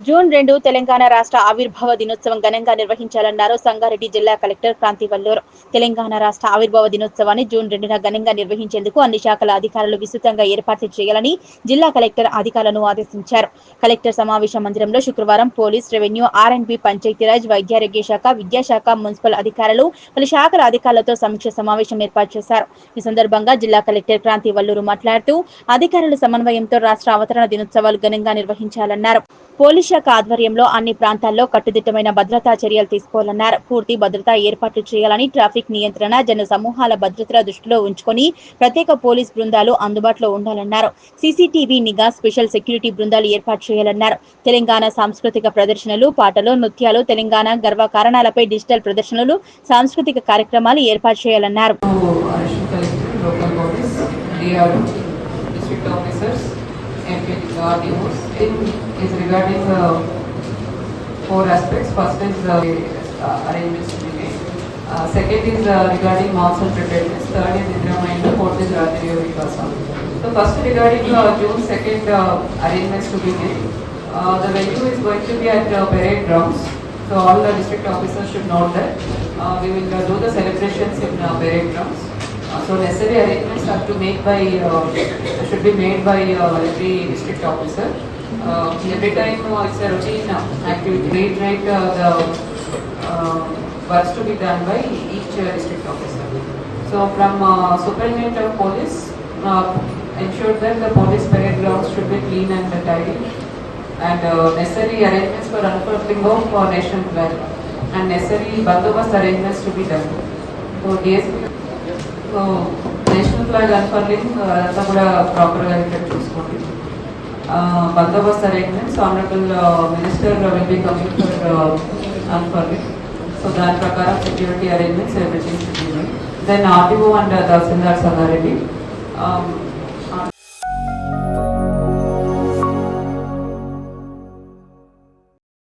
June 2 Telangana రాష్ట్ర ఆవిర్భావ దినోత్సవం ఘనంగా నిర్వహించాలన్నారు సంగారెడ్డి జిల్లా కలెక్టర్ క్రాంతి వల్లూర్. తెలంగాణ రాష్ట్ర ఆవిర్భావ దినోత్సవాన్ని జూన్ 2న ఘనంగా నిర్వహించేందుకు అన్ని శాఖల అధికారులు విస్తృతంగా ఏర్పాట్లు చేయాలని జిల్లా కలెక్టర్ అధికారులను ఆదేశించారు. కలెక్టర్ సమావేశ మందిరంలో శుక్రవారం పోలీస్, రెవెన్యూ, ఆర్ఎండ్బి, పంచాయతీరాజ్, వైద్యారోగ్య శాఖ, విద్యాశాఖ, మున్సిపల్ అధికారులు, పలు శాఖల అధికారులతో సమీక్ష సమావేశం ఏర్పాటు చేశారు. ఈ సందర్భంగా జిల్లా కలెక్టర్ క్రాంతి వల్లూర్ మాట్లాడుతూ అధికారుల సమన్వయంతో రాష్ట్ర అవతరణ దినోత్సవాలు ఘనంగా నిర్వహించాలన్నారు. పోలీస్ శాఖ ఆధ్వర్యంలో అన్ని ప్రాంతాల్లో కట్టుదిట్టమైన భద్రతా చర్యలు తీసుకోవాలన్నారు. పూర్తి భద్రతా ఏర్పాట్లు చేయాలని, ట్రాఫిక్ నియంత్రణ, జన సమూహాల భద్రతను దృష్టిలో ఉంచుకొని ప్రత్యేక పోలీస్ బృందాలు అందుబాటులో ఉండాలన్నారు. సీసీటీవీ నిఘా, స్పెషల్ సెక్యూరిటీ బృందాలు ఏర్పాటు చేయాలన్నారు. తెలంగాణ సాంస్కృతిక ప్రదర్శనలు, పాటలు, నృత్యాలు, తెలంగాణ గర్వకారణాలపై డిజిటల్ ప్రదర్శనలు, సాంస్కృతిక కార్యక్రమాలు ఏర్పాటు చేయాలన్నారు. Is regarding 4 aspects. First is arrangements to be made. Second is regarding monsoon preparedness. Third is Indra. Fourth is Ratri Vikasa. So first regarding June 2nd arrangements to be made. The venue is going to be at parade grounds. So all the district officers should note that we will do the celebrations in parade grounds. So necessary arrangements have to make by should be made by every district officer. Every time it's a routine activity. Reiterate the works to be done by each district officer. So from superintendent of police, ensure that the police parade grounds should be clean and tidy, and necessary arrangements for unfurling of national flag and necessary bandobast arrangements to be done. So DSP, national flag unfurling అంతా కూడా ప్రాపర్గా ఇక్కడ చూసుకోండి. Bandobast arrangements honourable minister will be coming for unfurling. So దాని ప్రకారం security arrangements everything. Then RTO and tahsildar Sangareddy